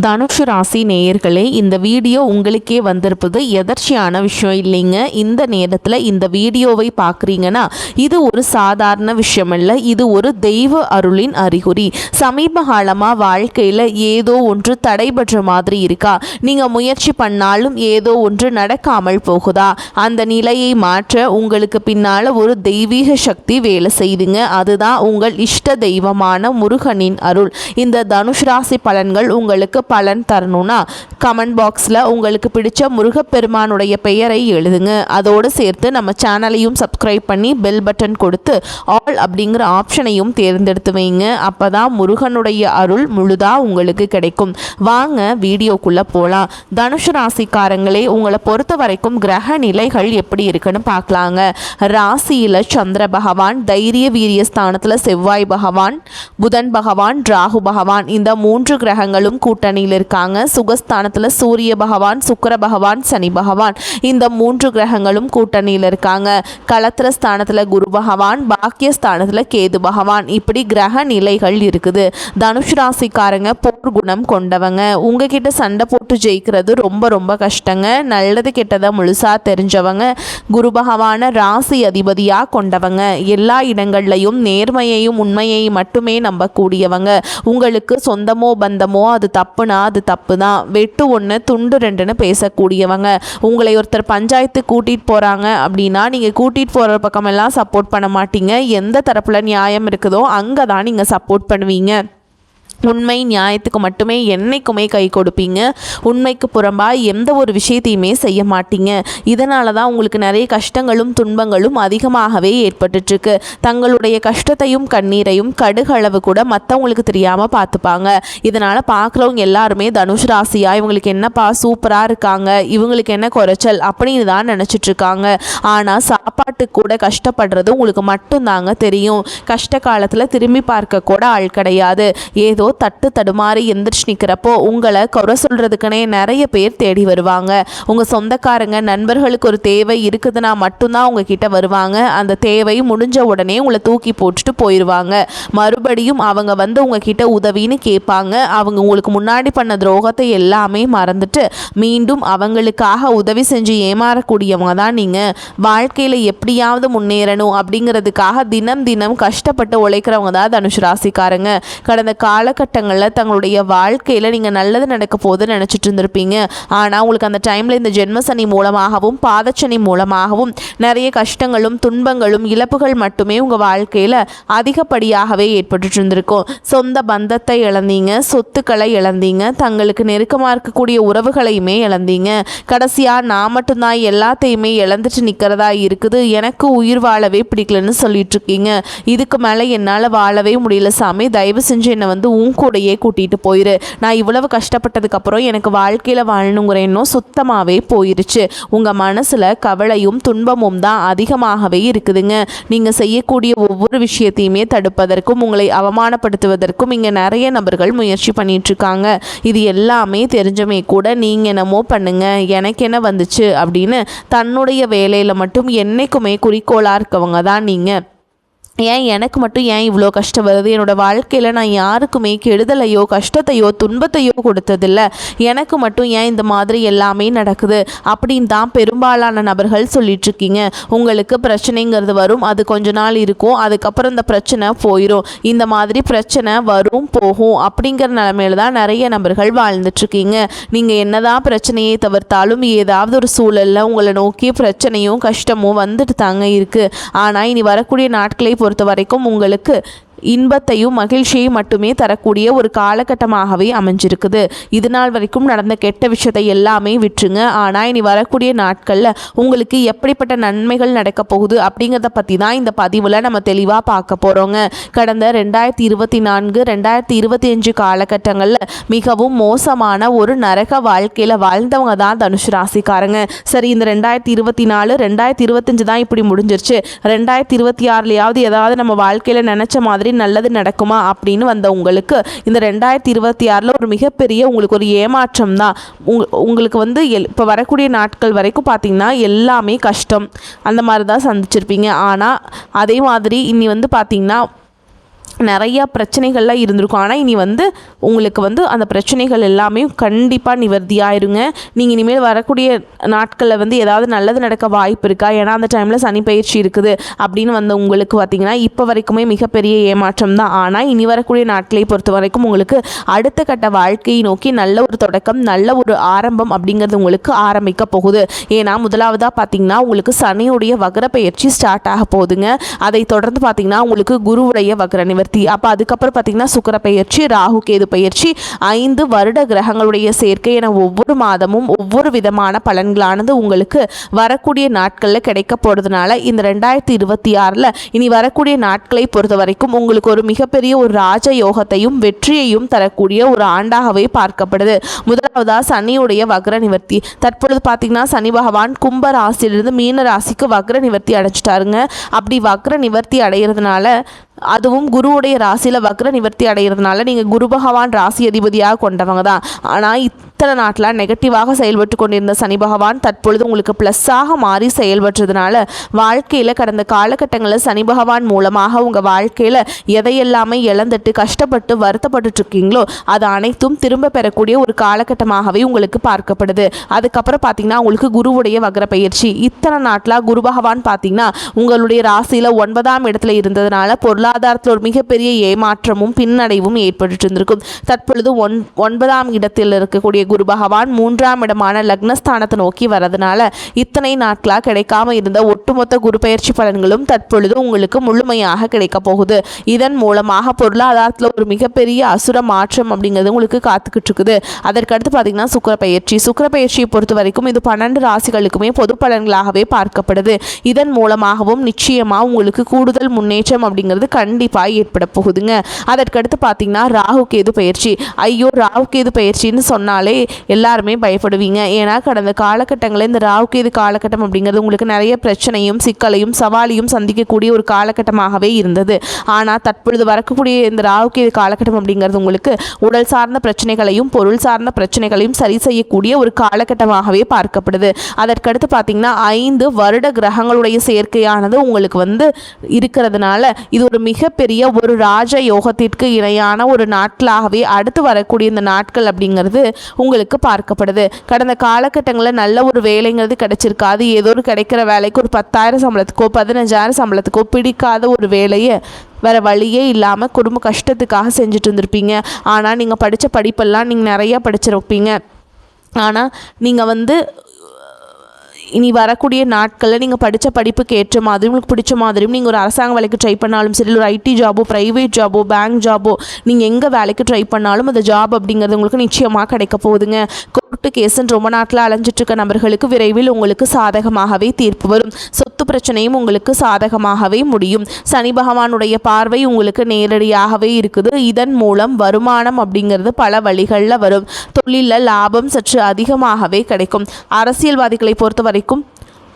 தனுஷு ராசி நேயர்களே, இந்த வீடியோ உங்களுக்கே வந்திருப்பது எதர்ச்சியான விஷயம் இல்லைங்க. இந்த நேரத்தில் இந்த வீடியோவை பார்க்குறீங்கன்னா இது ஒரு சாதாரண விஷயம் இல்லை, இது ஒரு தெய்வ அருளின் அறிகுறி. சமீப காலமாக வாழ்க்கையில் ஏதோ ஒன்று தடைபெற்ற மாதிரி இருக்கா? நீங்கள் முயற்சி பண்ணாலும் ஏதோ ஒன்று நடக்காமல் போகுதா? அந்த நிலையை மாற்ற உங்களுக்கு பின்னால் ஒரு தெய்வீக சக்தி வேலை செய்துங்க. அதுதான் உங்கள் இஷ்ட தெய்வமான முருகனின் அருள். இந்த தனுஷ் ராசி பலன்கள் உங்களுக்கு பலன் தரணும்னா கமெண்ட் பாக்ஸில் உங்களுக்கு பிடிச்ச முருகப்பெருமானுடைய பெயரை எழுதுங்க. அதோடு சேர்த்து நம்ம சேனலையும் சப்ஸ்கிரைப் பண்ணி பெல் பட்டன் கொடுத்து ஆல் அப்படிங்கிற ஆப்ஷனையும் தேர்ந்தெடுத்து வைங்க. அப்போ தான் முருகனுடைய அருள் முழுதாக உங்களுக்கு கிடைக்கும். வாங்க வீடியோக்குள்ளே போகலாம். தனுஷு ராசிக்காரங்களே, உங்களை பொறுத்த வரைக்கும் கிரக நிலைகள் எப்படி இருக்குன்னு பார்க்கலாங்க. ராசியில் சந்திர பகவான், தைரிய வீரிய ஸ்தானத்தில் செவ்வாய் பகவான், புதன் பகவான், ராகு பகவான், இந்த 3 கிரகங்களும் கூட்டணியில் இருக்காங்க. சுகஸ்தானத்தில் சூரிய பகவான், சுக்கிர பகவான், சனி பகவான், இந்த 3 கிரகங்களும் கூட்டணியில் இருக்காங்க. களத்திர ஸ்தானத்தில் குரு பகவான், பாக்கியஸ்தானத்தில் கேது பகவான், இப்படி கிரக நிலைகள் இருக்குது. தனுஷ் ராசிக்காரங்க போர் குணம் கொண்டவங்க. உங்ககிட்ட சண்டை போட்டு ஜெயிக்கிறது ரொம்ப ரொம்ப கஷ்டங்க. நல்லது கெட்டதை முழுசா தெரிஞ்சவங்க. குரு பகவான ராசி அதிபதியாக கொண்டவங்க. எல்லா இடங்கள்லையும் நேர்மையையும் உண்மையையும் மட்டுமே நம்பக்கூடியவங்க. உங்களுக்கு சொந்தமோ பந்தமோ அது தப்புனா அது தப்பு தான். வெட்டு 1 துண்டு 2ன்னு பேசக்கூடியவங்க. உங்களை ஒருத்தர் பஞ்சாயத்து கூட்டிகிட்டு போகிறாங்க அப்படின்னா நீங்கள் கூட்டிகிட்டு போகிற பக்கமெல்லாம் சப்போர்ட் பண்ண மாட்டீங்க. எந்த தரப்பில் நியாயம் இருக்குதோ அங்கே தான் நீங்கள் சப்போர்ட் பண்ணுவீங்க. உண்மை நியாயத்துக்கு மட்டுமே என்னைக்குமே கை கொடுப்பீங்க. உண்மைக்கு புறம்பாக எந்த ஒரு விஷயத்தையுமே செய்ய மாட்டீங்க. இதனால தான் உங்களுக்கு நிறைய கஷ்டங்களும் துன்பங்களும் அதிகமாகவே ஏற்பட்டுருக்கு. தங்களுடைய கஷ்டத்தையும் கண்ணீரையும் கடுகளவு கூட மற்றவங்களுக்கு தெரியாமல் பார்த்துப்பாங்க. இதனால் பார்க்குறவங்க எல்லாருமே தனுஷ் ராசியா, இவங்களுக்கு என்னப்பா சூப்பராக இருக்காங்க, இவங்களுக்கு என்ன குறைச்சல் அப்படின்னு தான் நினச்சிட்ருக்காங்க. ஆனால் சாப்பாட்டுக்கு கூட கஷ்டப்படுறது உங்களுக்கு மட்டும்தாங்க தெரியும். கஷ்ட காலத்தில் திரும்பி பார்க்க கூட ஆள் கிடையாது. ஏதோ தட்டு தடுமாறி எந்திரிச்சு நிற்கிறப்போ உங்களை குறை சொல்கிறதுக்குனே நிறைய பேர் தேடி வருவாங்க. உங்கள் சொந்தக்காரங்க நண்பர்களுக்கு ஒரு தேவை இருக்குதுன்னா மட்டும்தான் உங்ககிட்ட வருவாங்க. அந்த தேவை முடிஞ்ச உடனே உங்களை தூக்கி போட்டுட்டு போயிடுவாங்க. மறுபடியும் அவங்க வந்து உங்ககிட்ட உதவின்னு கேட்பாங்க. அவங்க உங்களுக்கு முன்னாடி பண்ண துரோகத்தை எல்லாமே மறந்துட்டு மீண்டும் அவங்களுக்காக உதவி செஞ்சு ஏமாறக்கூடியவங்க தான் நீங்கள். வாழ்க்கையில் எப்படியாவது முன்னேறணும் அப்படிங்கிறதுக்காக தினம் தினம் கஷ்டப்பட்டு உழைக்கிறவங்க தான் தனுஷ் ராசிக்காரங்க. கடந்த காலகட்டங்களில் தங்களுடைய வாழ்க்கையில் நீங்கள் நல்லது நடக்க போகுதுன்னு நினச்சிட்டு இருந்திருப்பீங்க. ஆனால் உங்களுக்கு அந்த டைமில் இந்த ஜென்மசனி மூலமாகவும் பாதச்சனி மூலமாகவும் நிறைய கஷ்டங்களும் துன்பங்களும் இழப்புகள் மட்டுமே உங்கள் வாழ்க்கையில் அதிகப்படியாகவே ஏற்பட்டு இருந்திருக்கும். சொந்த பந்தத்தை இழந்தீங்க, சொத்துக்களை இழந்தீங்க, தங்களுக்கு நெருக்கமாக இருக்கக்கூடிய உறவுகளையுமே இழந்தீங்க. கடைசியாக நான் மட்டும்தான் எல்லாத்தையுமே இழந்துட்டு நிற்கிறதா இருக்குது, எனக்கு உயிர் வாழவே பிடிக்கலன்னு சொல்லிட்டு இருக்கீங்க. இதுக்கு மேலே என்னால் வாழவே முடியல சாமி, தயவு செஞ்சு என்னை வந்து கூடையே கூட்டிகிட்டு போயிரு. நான் இவ்வளவு கஷ்டப்பட்டதுக்கப்புறம் எனக்கு வாழ்க்கையில் வாழணுங்கிற எண்ணம் சுத்தமாகவே போயிருச்சு. உங்கள் மனசில் கவலையும் துன்பமும் தான் அதிகமாகவே இருக்குதுங்க. நீங்கள் செய்யக்கூடிய ஒவ்வொரு விஷயத்தையுமே தடுப்பதற்கும் உங்களை அவமானப்படுத்துவதற்கும் இங்கே நிறைய நபர்கள் முயற்சி பண்ணிகிட்ருக்காங்க. இது எல்லாமே தெரிஞ்சமே கூட நீங்கள் என்னமோ பண்ணுங்க, எனக்கு என்ன வந்துச்சு அப்படின்னு தன்னுடைய வேலையில் மட்டும் என்னைக்குமே குறிக்கோளாக இருக்கவங்க தான் நீங்கள். ஏன் எனக்கு மட்டும் ஏன் இவ்வளோ கஷ்டம் வருது? என்னோடய வாழ்க்கையில் நான் யாருக்குமே கெடுதலையோ கஷ்டத்தையோ துன்பத்தையோ கொடுத்ததில்ல, எனக்கு மட்டும் ஏன் இந்த மாதிரி எல்லாமே நடக்குது அப்படின்னு தான் பெரும்பாலான நபர்கள் சொல்லிகிட்ருக்கீங்க. உங்களுக்கு பிரச்சனைங்கிறது வரும், அது கொஞ்ச நாள் இருக்கும், அதுக்கப்புறம் இந்த பிரச்சனை போயிடும். இந்த மாதிரி பிரச்சனை வரும் போகும் அப்படிங்கிற நிலைமையில தான் நிறைய நபர்கள் வாழ்ந்துட்டுருக்கீங்க. நீங்கள் என்னதான் பிரச்சனையை தவிர்த்தாலும் ஏதாவது ஒரு சூழலில் உங்களை நோக்கி பிரச்சனையும் கஷ்டமும் வந்துட்டு தாங்க இருக்குது. ஆனால் இனி வரக்கூடிய நாட்களை பொறுத்த வரைக்கும் உங்களுக்கு இன்பத்தையும் மகிழ்ச்சியையும் மட்டுமே தரக்கூடிய ஒரு காலகட்டமாகவே அமைஞ்சிருக்குது. இது நாள் வரைக்கும் நடந்த கெட்ட விஷயத்தை எல்லாமே விட்டுருங்க. ஆனால் இனி வரக்கூடிய நாட்களில் உங்களுக்கு எப்படிப்பட்ட நன்மைகள் நடக்க போகுது அப்படிங்கிறத பற்றி தான் இந்த பதிவில் நம்ம தெளிவாக பார்க்க போகிறோங்க. கடந்த 2024 2025 காலகட்டங்களில் மிகவும் மோசமான ஒரு நரக வாழ்க்கையில் வாழ்ந்தவங்க தான் தனுஷ் ராசிக்காரங்க. சரி, இந்த 2024 2025 தான் இப்படி முடிஞ்சிருச்சு, 2026 ஏதாவது நம்ம வாழ்க்கையில் நினச்ச மாதிரி நல்லது நடக்குமா அப்படின்னு வந்த உங்களுக்கு இந்த 2026 ஒரு மிகப்பெரிய உங்களுக்கு ஒரு ஏமாற்றம் தான். உங்களுக்கு வந்து இப்போ வரக்கூடிய நாட்கள் வரைக்கும் பார்த்தீங்கன்னா எல்லாமே கஷ்டம் அந்த மாதிரி தான் சந்திச்சிருப்பீங்க. ஆனால் அதே மாதிரி இனி வந்து பார்த்தீங்கன்னா நிறையா பிரச்சனைகள்லாம் இருந்திருக்கும். ஆனால் இனி உங்களுக்கு அந்த பிரச்சனைகள் எல்லாமே கண்டிப்பாக நிவர்த்தியாயிருங்க. நீங்கள் இனிமேல் வரக்கூடிய நாட்களில் ஏதாவது நல்லது நடக்க வாய்ப்பு இருக்கா, ஏன்னா அந்த டைமில் சனி பயிற்சி இருக்குது அப்படின்னு உங்களுக்கு பார்த்திங்கன்னா இப்போ வரைக்குமே மிகப்பெரிய ஏமாற்றம் தான். ஆனால் இனி வரக்கூடிய நாட்களை பொறுத்த வரைக்கும் உங்களுக்கு அடுத்த கட்ட வாழ்க்கையை நோக்கி நல்ல ஒரு தொடக்கம், நல்ல ஒரு ஆரம்பம் அப்படிங்கிறது உங்களுக்கு ஆரம்பிக்க போகுது. ஏன்னா முதலாவதாக பார்த்திங்கன்னா உங்களுக்கு சனியுடைய வக்ர பயிற்சி ஸ்டார்ட் ஆக போகுதுங்க. அதை தொடர்ந்து பார்த்திங்கன்னா உங்களுக்கு குருவுடைய வக்ர நிவர்த்தி, அப்போ அதுக்கப்புறம் பார்த்தீங்கன்னா சுக்கிர பயிற்சி, ராகு கேது பயிற்சி, 5 வருட கிரகங்களுடைய சேர்க்கை என ஒவ்வொரு மாதமும் ஒவ்வொரு விதமான பலன்களானது உங்களுக்கு வரக்கூடிய நாட்களில் கிடைக்க போகிறதுனால இந்த 2026 இனி வரக்கூடிய நாட்களை பொறுத்த வரைக்கும் உங்களுக்கு ஒரு மிகப்பெரிய ஒரு ராஜ யோகத்தையும் வெற்றியையும் தரக்கூடிய ஒரு ஆண்டாகவே பார்க்கப்படுது. முதலாவதாக சனியுடைய வக்ர நிவர்த்தி. தற்பொழுது பார்த்தீங்கன்னா சனி பகவான் கும்ப ராசியிலிருந்து மீன ராசிக்கு வக்ர நிவர்த்தி அடைஞ்சிட்டாருங்க. அப்படி வக்ர நிவர்த்தி அடைகிறதுனால, அதுவும் குருவுடைய ராசியில் வக்ர நிவர்த்தி அடைகிறதுனால நீங்கள் குரு பகவான் ராசி அதிபதியாக கொண்டவங்க தான். ஆனால் இத்தனை நாட்டில் நெகட்டிவாக செயல்பட்டு கொண்டிருந்த சனி பகவான் தற்பொழுது உங்களுக்கு ப்ளஸ்ஸாக மாறி செயல்படுறதுனால வாழ்க்கையில் கடந்த காலகட்டங்களில் சனி பகவான் மூலமாக உங்கள் வாழ்க்கையில் எதையெல்லாமே இழந்துட்டு கஷ்டப்பட்டு வருத்தப்பட்டு இருக்கீங்களோ அது அனைத்தும் திரும்ப பெறக்கூடிய ஒரு காலகட்டமாகவே உங்களுக்கு பார்க்கப்படுது. அதுக்கப்புறம் பார்த்தீங்கன்னா உங்களுக்கு குருவுடைய வக்ர பயிற்சி. இத்தனை நாட்டில் குரு பகவான் பார்த்தீங்கன்னா உங்களுடைய ராசியில் 9ஆம் இடத்துல இருந்ததுனால பொருளாதாரத்தில் ஒரு மிகப்பெரிய ஏமாற்றமும் பின்னடைவும் ஏற்பட்டு இருந்திருக்கும். தற்பொழுது 9ஆம் இடத்தில் இருக்கக்கூடிய குரு பகவான் 3ஆம் இடமான லக்னஸ்தானத்தை நோக்கி வரதுனால இத்தனை நாட்களாக கிடைக்காம இருந்த ஒட்டுமொத்த குரு பயிற்சி பலன்களும் தற்பொழுது உங்களுக்கு முழுமையாக கிடைக்க போகுது. இதன் மூலமாக பொருளாதாரத்தில் ஒரு மிகப்பெரிய அசுர மாற்றம் அப்படிங்கிறது உங்களுக்கு காத்துக்கிட்டு இருக்குது. அதற்கடுத்து பார்த்தீங்கன்னா சுக்கிர பயிற்சி. சுக்கிர பயிற்சியை பொறுத்த வரைக்கும் இது 12 ராசிகளுக்குமே பொது பலன்களாகவே பார்க்கப்படுது. இதன் மூலமாகவும் நிச்சயமாக உங்களுக்கு கூடுதல் முன்னேற்றம் அப்படிங்கிறது கண்டிப்பாக ஏற்பட போகுதுங்க. அதற்கடுத்து பார்த்தீங்கன்னா ராகு கேது பயிற்சி. ஐயோ, ராகு கேது பயிற்சின்னு சொன்னாலே எல்லாருமே பயப்படுவீங்க. ஏன்னா கடந்த காலகட்டங்களில் இந்த ராகு கேது காலகட்டம் அப்படிங்கிறது உங்களுக்கு நிறைய பிரச்சனையும் சிக்கலையும் சவாலையும் சந்திக்கக்கூடிய ஒரு காலகட்டமாகவே இருந்தது. ஆனால் தற்பொழுது வரக்கூடிய இந்த ராகு கேது காலகட்டம் அப்படிங்கிறது உங்களுக்கு உடல் சார்ந்த பிரச்சனைகளையும் பொருள் சார்ந்த பிரச்சனைகளையும் சரி செய்யக்கூடிய ஒரு காலகட்டமாகவே பார்க்கப்படுது. அதற்கடுத்து பார்த்தீங்கன்னா 5 வருட கிரகங்களுடைய சேர்க்கையானது உங்களுக்கு இருக்கிறதுனால இது ஒரு மிகப்பெரிய ஒரு ராஜ யோகத்திற்கு இணையான ஒரு நாட்களாகவே அடுத்து வரக்கூடிய இந்த நாட்கள் அப்படிங்கிறது உங்களுக்கு பார்க்கப்படுது. கடந்த காலகட்டங்களில் நல்ல ஒரு வேலைங்கிறது கிடைச்சிருக்காது. ஏதோ ஒரு கிடைக்கிற வேலைக்கு ஒரு 10,000 சம்பளத்துக்கோ 15,000 சம்பளத்துக்கோ பிடிக்காத ஒரு வேலையை வேறு வழியே இல்லாமல் குடும்ப கஷ்டத்துக்காக செஞ்சுட்டு இருந்திருப்பீங்க. ஆனால் நீங்கள் படித்த படிப்பெல்லாம் நீங்கள் நிறையா படிச்சிருப்பீங்க. ஆனால் நீங்கள் இனி வரக்கூடிய நாட்களில் நீங்கள் படித்த படிப்புக்கு ஏற்ற மாதிரியும் உங்களுக்கு பிடிச்ச மாதிரியும் நீங்கள் ஒரு அரசாங்க வேலைக்கு ட்ரை பண்ணாலும் சரி, ஒரு ஐடி ஜாபோ ப்ரைவேட் ஜாபோ பேங்க் ஜாபோ நீங்கள் எங்கே வேலைக்கு ட்ரை பண்ணாலும் அந்த ஜாப் அப்படிங்கிறது உங்களுக்கு நிச்சயமாக கிடைக்க போகுதுங்க. கோர்ட்டு கேஸுன்னு ரொம்ப நாட்டில் அலைஞ்சிட்ருக்க நபர்களுக்கு விரைவில் உங்களுக்கு சாதகமாகவே தீர்ப்பு வரும். சொத்து பிரச்சனையும் உங்களுக்கு சாதகமாகவே முடியும். சனி பகவானுடைய பார்வை உங்களுக்கு நேரடியாகவே இருக்குது. இதன் மூலம் வருமானம் அப்படிங்கிறது பல வழிகளில் வரும். தொழிலில் லாபம் சற்று அதிகமாகவே கிடைக்கும். அரசியல்வாதிகளை பொறுத்த வரைக்கும்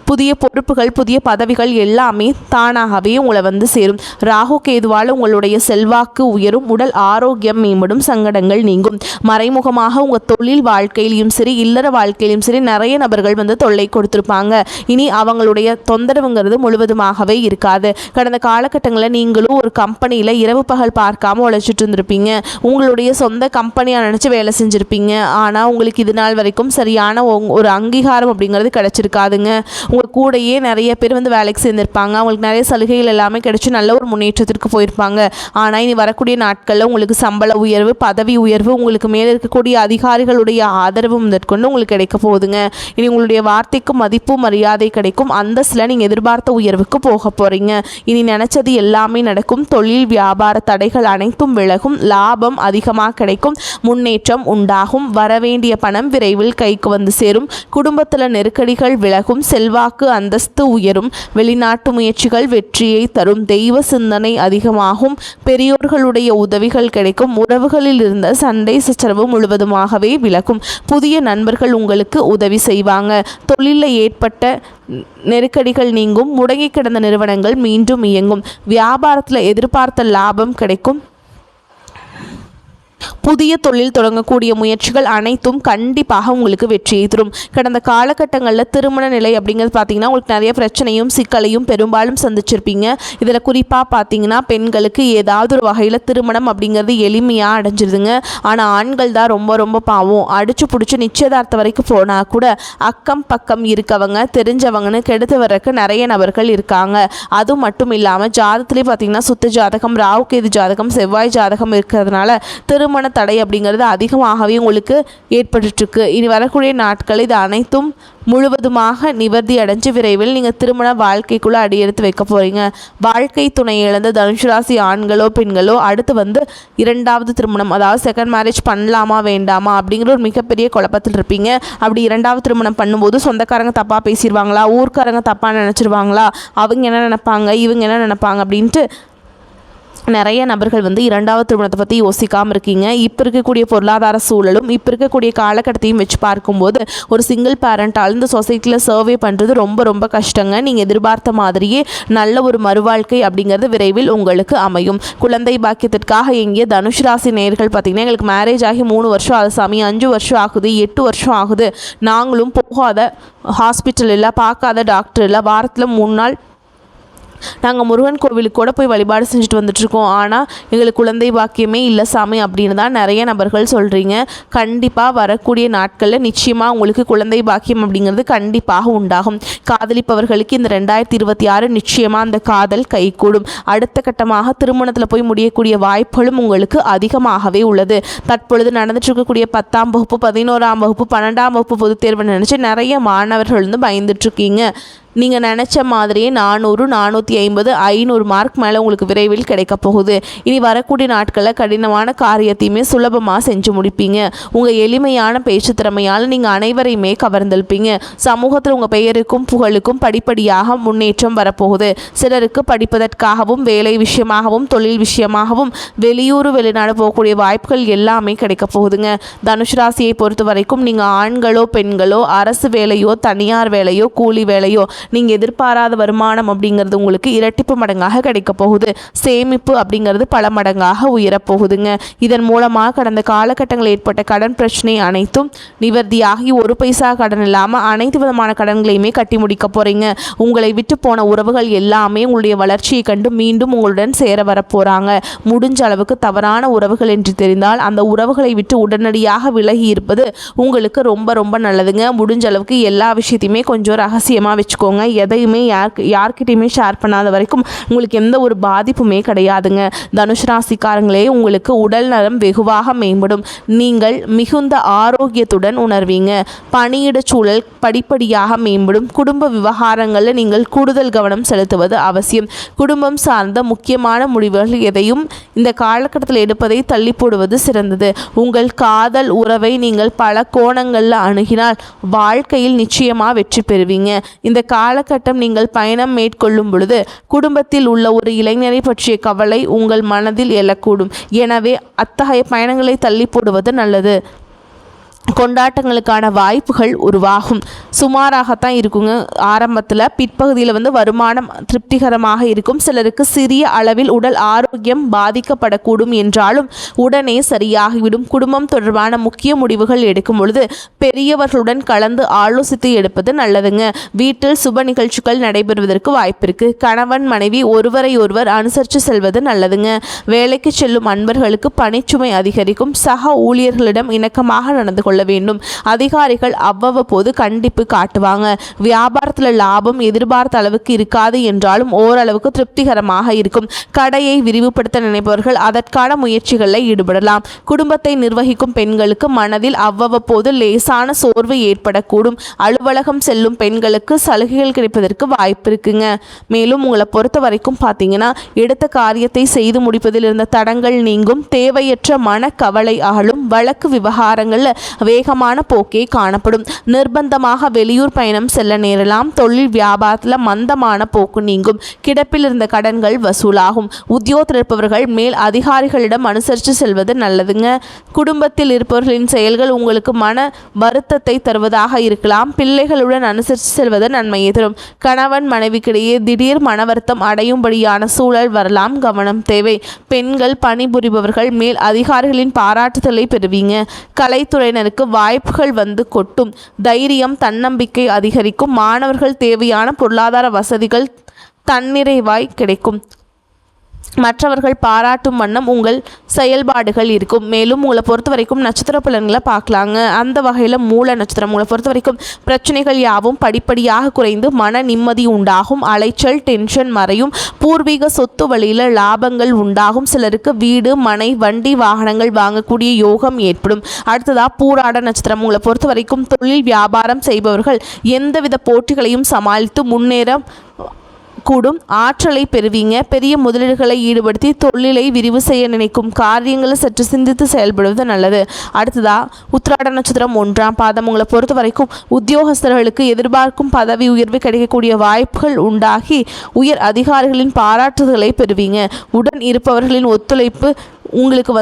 புதிய பொறுப்புகள் புதிய பதவிகள் எல்லாமே தானாகவே உங்களை சேரும். ராகு கேதுவால் உங்களுடைய செல்வாக்கு உயரும், உடல் ஆரோக்கியம் மேம்படும், சங்கடங்கள் நீங்கும். மறைமுகமாக உங்கள் தொழில் வாழ்க்கையிலையும் சரி இல்லற வாழ்க்கையிலையும் சரி நிறைய நபர்கள் தொல்லை கொடுத்துருப்பாங்க. இனி அவங்களுடைய தொந்தரவுங்கிறது முழுவதுமாகவே இருக்காது. கடந்த காலகட்டங்களில் நீங்களும் ஒரு கம்பெனியில் இரவு பகல் பார்க்காம உழைச்சிட்டு இருந்திருப்பீங்க. உங்களுடைய சொந்த கம்பெனியாக நினச்சி வேலை செஞ்சுருப்பீங்க. ஆனால் உங்களுக்கு இது நாள் வரைக்கும் சரியான ஒரு அங்கீகாரம் அப்படிங்கிறது கிடச்சிருக்காதுங்க. உங்கள் கூடையே நிறைய பேர் வேலைக்கு சேர்ந்திருப்பாங்க. அவங்களுக்கு நிறைய சலுகைகள் எல்லாமே கிடைச்சி நல்ல ஒரு முன்னேற்றத்திற்கு போயிருப்பாங்க. ஆனால் இனி வரக்கூடிய நாட்களில் உங்களுக்கு சம்பள உயர்வு பதவி உயர்வு உங்களுக்கு மேலே இருக்கக்கூடிய அதிகாரிகளுடைய ஆதரவு முதற்கொண்டு உங்களுக்கு கிடைக்க போகுதுங்க. இனி உங்களுடைய வார்த்தைக்கு மதிப்பு மரியாதை கிடைக்கும். அந்தஸ்தில் நீங்கள் எதிர்பார்த்த உயர்வுக்கு போக போகிறீங்க. இனி நினச்சது எல்லாமே நடக்கும். தொழில் வியாபார தடைகள் அனைத்தும் விலகும். லாபம் அதிகமாக கிடைக்கும். முன்னேற்றம் உண்டாகும். வரவேண்டிய பணம் விரைவில் கைக்கு சேரும். குடும்பத்தில் நெருக்கடிகள் விலகும். செல்வாக்கு அந்தஸ்து உயரும். வெளிநாட்டு முயற்சிகள் வெற்றியை தரும். தெய்வ சிந்தனை அதிகமாகும். பெரியோர்களுடைய உதவிகள் கிடைக்கும். உறவுகளில் இருந்த சண்டை சச்சரவு முழுவதுமாகவே விலகும். புதிய நண்பர்கள் உங்களுக்கு உதவி செய்வாங்க. தொழிலில் ஏற்பட்ட நெருக்கடிகள் நீங்கும். முடங்கி கிடந்த நிறுவனங்கள் மீண்டும் இயங்கும். வியாபாரத்தில் எதிர்பார்த்த லாபம் கிடைக்கும். புதிய தொழில் தொடங்கக்கூடிய முயற்சிகள் அனைத்தும் கண்டிப்பாக உங்களுக்கு வெற்றியை தரும். கடந்த காலகட்டங்களில் திருமண நிலை அப்படிங்கிறது பார்த்தீங்கன்னா உங்களுக்கு நிறைய பிரச்சனையும் சிக்கலையும் பெரும்பாலும் சந்திச்சிருப்பீங்க. இதில் குறிப்பாக பார்த்தீங்கன்னா பெண்களுக்கு ஏதாவது ஒரு வகையில் திருமணம் அப்படிங்கிறது எளிமையாக அடைஞ்சிருதுங்க. ஆனால் ஆண்கள் தான் ரொம்ப ரொம்ப பாவம். அடிச்சு பிடிச்சி நிச்சயதார்த்தம் வரைக்கும் போனால் கூட அக்கம் பக்கம் இருக்கவங்க தெரிஞ்சவங்கன்னு கெடுத்து வர்றதுக்கு நிறைய நபர்கள் இருக்காங்க. அது மட்டும் இல்லாமல் ஜாதகத்திலே பார்த்தீங்கன்னா சுத்த ஜாதகம், ராகு கேது ஜாதகம், செவ்வாய் ஜாதகம் இருக்கிறதுனால திருமண தடை அப்படிங்கிறது அதிகமாகவே உங்களுக்கு ஏற்பட்டுருக்கு. இனி வரக்கூடிய நாட்கள் இது அனைத்தும் முழுவதுமாக நிவர்த்தி அடைஞ்சு விரைவில் நீங்கள் திருமண வாழ்க்கைக்குள்ளே அடியெடுத்து வைக்க போகிறீங்க. வாழ்க்கை துணை இழந்த தனுசு ராசி ஆண்களோ பெண்களோ அடுத்து இரண்டாவது திருமணம், அதாவது செகண்ட் மேரேஜ் பண்ணலாமா வேண்டாமா அப்படிங்கிற ஒரு மிகப்பெரிய குழப்பத்தில் இருப்பீங்க. அப்படி இரண்டாவது திருமணம் பண்ணும்போது சொந்தக்காரங்க தப்பாக பேசிடுவாங்களா, ஊர்க்காரங்க தப்பாக நினச்சிருவாங்களா, அவங்க என்ன நினைப்பாங்க, இவங்க என்ன நினைப்பாங்க அப்படின்ட்டு நிறைய நபர்கள் இரண்டாவது திருமணத்தை பற்றி யோசிக்காமல் இருக்கீங்க. இப்போ இருக்கக்கூடிய பொருளாதார சூழலும் இப்போ இருக்கக்கூடிய காலகட்டத்தையும் வச்சு பார்க்கும்போது ஒரு சிங்கிள் பேரண்டால் இந்த சொசைட்டியில் சர்வே பண்ணுறது ரொம்ப ரொம்ப கஷ்டங்க. நீங்கள் எதிர்பார்த்த மாதிரியே நல்ல ஒரு மறுவாழ்க்கை அப்படிங்கிறது விரைவில் உங்களுக்கு அமையும். குழந்தை பாக்கியத்திற்காக எங்கிய தனுஷ் ராசி நேயர்கள் பார்த்திங்கன்னா எங்களுக்கு மேரேஜ் ஆகி 3 வருஷம் ஆகுது சாமி, 5 வருஷம் ஆகுது, 8 வருஷம் ஆகுது, நாங்களும் போகாத ஹாஸ்பிட்டல் இல்லை, பார்க்காத டாக்டர் இல்லை, வாரத்தில் 3 நாள் நாங்கள் முருகன் கோவிலுக்கு கூட போய் வழிபாடு செஞ்சுட்டு வந்துட்டுருக்கோம், ஆனால் எங்களுக்கு குழந்தை பாக்கியமே இல்லை சாமி அப்படின்னு தான் நிறைய நபர்கள் சொல்கிறீங்க. கண்டிப்பாக வரக்கூடிய நாட்களில் நிச்சயமாக உங்களுக்கு குழந்தை பாக்கியம் அப்படிங்கிறது கண்டிப்பாக உண்டாகும். காதலிப்பவர்களுக்கு இந்த 2026 நிச்சயமாக அந்த காதல் கைகூடும். அடுத்த கட்டமாக திருமணத்தில் போய் முடியக்கூடிய வாய்ப்புகளும் உங்களுக்கு அதிகமாகவே உள்ளது. தற்பொழுது நடந்துட்டு இருக்கக்கூடிய 10ஆம் வகுப்பு, 11ஆம் வகுப்பு, 12ஆம் வகுப்பு பொதுத் தேர்வு நினச்சி நிறைய மாணவர்கள் பயந்துட்டுருக்கீங்க. நீங்கள் நினச்ச மாதிரியே 400, 450, 500 மார்க் மேலே உங்களுக்கு விரைவில் கிடைக்க போகுது. இனி வரக்கூடிய நாட்களில் கடினமான காரியத்தையுமே சுலபமாக செஞ்சு முடிப்பீங்க. உங்கள் எளிமையான பேச்சு திறமையால் நீங்கள் அனைவரையுமே கவர்ந்தெழுப்பீங்க. சமூகத்தில் உங்கள் பெயருக்கும் புகழுக்கும் படிப்படியாக முன்னேற்றம் வரப்போகுது. சிலருக்கு படிப்பதற்காகவும் வேலை விஷயமாகவும் தொழில் விஷயமாகவும் வெளியூர் வெளிநாடு போகக்கூடிய வாய்ப்புகள் எல்லாமே கிடைக்க போகுதுங்க. தனுஷ் ராசியை பொறுத்த வரைக்கும் நீங்கள் ஆண்களோ பெண்களோ அரசு வேலையோ தனியார் வேலையோ கூலி வேலையோ நீங்கள் எதிர்பாராத வருமானம் அப்படிங்கிறது உங்களுக்கு இரட்டிப்பு மடங்காக கிடைக்க போகுது. சேமிப்பு அப்படிங்கிறது பல மடங்காக உயரப்போகுதுங்க. இதன் மூலமாக கடந்த காலகட்டங்களில் ஏற்பட்ட கடன் பிரச்சனை அனைத்தும் நிவர்த்தியாகி ஒரு பைசா கடன் இல்லாமல் அனைத்து விதமான கடன்களையுமே கட்டி முடிக்க போகிறீங்க. உங்களை விட்டு போன உறவுகள் எல்லாமே உங்களுடைய வளர்ச்சியை கண்டு மீண்டும் உங்களுடன் சேர வரப்போகிறாங்க. முடிஞ்ச அளவுக்கு தவறான உறவுகள் என்று தெரிந்தால் அந்த உறவுகளை விட்டு உடனடியாக விலகி இருப்பது உங்களுக்கு ரொம்ப ரொம்ப நல்லதுங்க. முடிஞ்ச அளவுக்கு எல்லா விஷயத்தையுமே கொஞ்சம் ரகசியமாக வச்சுக்கோங்க. எதையுமே யார்கிட்டையுமே ஷேர் பண்ணாத வரைக்கும் உங்களுக்கு எந்த ஒரு பாதிப்புமே கிடையாதுங்க. தனுஷ் ராசிக்காரங்களே, உங்களுக்கு உடல் நலம் வெகுவாக மேம்படும். நீங்கள் மிகுந்த ஆரோக்கியத்துடன் உணர்வீங்க. பணியிட சூழல் படிப்படியாக மேம்படும். குடும்ப விவகாரங்களில் நீங்கள் கூடுதல் கவனம் செலுத்துவது அவசியம். குடும்பம் சார்ந்த முக்கியமான முடிவுகள் எதையும் இந்த காலகட்டத்தில் எடுப்பதை தள்ளி போடுவது சிறந்தது. உங்கள் காதல் உறவை நீங்கள் பல கோணங்களில் அணுகினால் வாழ்க்கையில் நிச்சயமாக வெற்றி பெறுவீங்க. இந்த காலகட்டம் நீங்கள் பயணம் மேற்கொள்ளும் பொழுது குடும்பத்தில் உள்ள ஒரு இளைஞரை பற்றிய கவலை உங்கள் மனதில் எழக்கூடும். எனவே அத்தகைய பயணங்களை தள்ளி போடுவது நல்லது. கொண்டாட்டங்களுக்கான வாய்ப்புகள் உருவாகும். சுமாராகத்தான் இருக்குங்க. ஆரம்பத்தில் பிற்பகுதியில் வருமானம் திருப்திகரமாக இருக்கும். சிலருக்கு சிறிய அளவில் உடல் ஆரோக்கியம் பாதிக்கப்படக்கூடும் என்றாலும் உடனே சரியாகிவிடும். குடும்பம் தொடர்பான முக்கிய முடிவுகள் எடுக்கும் பொழுது பெரியவர்களுடன் கலந்து ஆலோசித்து எடுப்பது நல்லதுங்க. வீட்டில் சுப நிகழ்ச்சிகள் நடைபெறுவதற்கு வாய்ப்பு இருக்கு. கணவன் மனைவி ஒருவரை ஒருவர் அனுசரித்து செல்வது நல்லதுங்க. வேலைக்கு செல்லும் அன்பர்களுக்கு பணிச்சுமை அதிகரிக்கும். சக ஊழியர்களிடம் இணக்கமாக நடந்து கொள்ள வேண்டும். அதிகாரிகள் அவ்வப்போது கண்டிப்பு காட்டுவாங்க. வியாபாரத்தில் லாபம் எதிர்பார்த்த அளவுக்கு இருக்காது என்றாலும் ஓரளவுக்கு திருப்திகரமாக இருக்கும். கடையை விரிவுபடுத்த நினைப்பவர்கள் அதற்கான முயற்சிகளில் ஈடுபடலாம். குடும்பத்தை நிர்வகிக்கும் பெண்களுக்கு மனதில் அவ்வப்போது லேசான சோர்வு ஏற்படக்கூடும். அலுவலகம் செல்லும் பெண்களுக்கு சலுகைகள் கிடைப்பதற்கு வாய்ப்பு இருக்குங்க. மேலும் உங்களை பொறுத்த வரைக்கும் பார்த்தீங்கன்னா எடுத்த காரியத்தை செய்து முடிப்பதில் இருந்த தடங்கள் நீங்கும். தேவையற்ற மனக்கவலை அகலும். வழக்கு விவகாரங்களில் வேகமான போக்கே காணப்படும். நிர்பந்தமாக வெளியூர் பயணம் செல்ல நேரலாம். தொழில் வியாபாரத்தில் மந்தமான போக்கு நீங்கும். கிடப்பில் இருந்த கடன்கள் வசூலாகும். உத்தியோகத்தில் இருப்பவர்கள் மேல் அதிகாரிகளிடம் அனுசரித்து செல்வது நல்லதுங்க. குடும்பத்தில் இருப்பவர்களின் செயல்கள் உங்களுக்கு மன வருத்தத்தை தருவதாக இருக்கலாம். பிள்ளைகளுடன் அனுசரித்து செல்வது நன்மையை தரும். கணவன் மனைவிக்கிடையே திடீர் மன வருத்தம் அடையும்படியான சூழல் வரலாம். கவனம் தேவை. பெண்கள் பணிபுரிபவர்கள் மேல் அதிகாரிகளின் பாராட்டுதலை பெறுவீங்க. கலைத்துறையினருக்கு வாய்ப்புகள் வந்து கொட்டும். தைரியம் தன்னம்பிக்கை அதிகரிக்கும். மாணவர்கள் தேவையான பொருளாதார வசதிகள் தன்னிறைவாய் கிடைக்கும். மற்றவர்கள் பாராட்டும் வண்ணம் உங்கள் செயல்பாடுகள் இருக்கும். மேலும் உங்களை பொறுத்த வரைக்கும் நட்சத்திர பலன்களை பார்க்கலாங்க. அந்த வகையில் மூல நட்சத்திரம் உங்களை பொறுத்த வரைக்கும் பிரச்சனைகள் யாவும் படிப்படியாக குறைந்து மன நிம்மதி உண்டாகும். அலைச்சல் டென்ஷன் மறையும். பூர்வீக சொத்து வழியில் லாபங்கள் உண்டாகும். சிலருக்கு வீடு மனை வண்டி வாகனங்கள் வாங்கக்கூடிய யோகம் ஏற்படும். அடுத்ததாக பூராட நட்சத்திரம் உங்களை பொறுத்த வரைக்கும் தொழில் வியாபாரம் செய்பவர்கள் எந்தவித போட்டிகளையும் சமாளித்து முன்னேற கூடும். ஆற்றலை பெறுவீங்க. பெரிய முதலீடுகளை ஈடுபடுத்தி தொழிலை விரிவு செய்ய நினைக்கும் காரியங்களை சற்று சிந்தித்து செயல்படுவது நல்லது. அடுத்ததா உத்திராட நட்சத்திரம் 1ஆம் பாதம் உங்களை பொறுத்த வரைக்கும் உத்தியோகஸ்தர்களுக்கு எதிர்பார்க்கும் பதவி உயர்வு கிடைக்கக்கூடிய வாய்ப்புகள் உண்டாகி உயர் அதிகாரிகளின் பாராட்டுதலை பெறுவீங்க. உடன் இருப்பவர்களின் ஒத்துழைப்பு உங்களுக்கு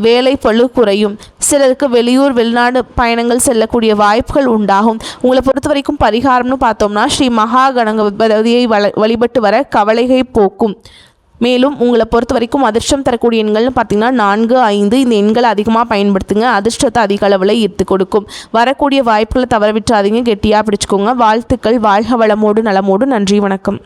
வேலை பளு குறையும். சிலருக்கு வெளியூர் வெளிநாடு பயணங்கள் செல்லக்கூடிய வாய்ப்புகள் உண்டாகும். உங்களை பொறுத்த வரைக்கும் பரிகாரம்னு பார்த்தோம்னா ஸ்ரீ மகா கணபதியை வழிபட்டு வர கவலைகை போக்கும். மேலும் உங்களை பொறுத்த வரைக்கும் அதிர்ஷ்டம் தரக்கூடிய எண்கள்னு பார்த்தீங்கன்னா 4, 5 இந்த எண்களை அதிகமாக பயன்படுத்துங்க. அதிர்ஷ்டத்தை அதிக அளவில் ஈர்த்து கொடுக்கும். வரக்கூடிய வாய்ப்புகளை தவற விட்டுறாதீங்க. கெட்டியாக பிடிச்சிக்கோங்க. வாழ்த்துக்கள். வாழ்க வளமோடு நலமோடு. நன்றி, வணக்கம்.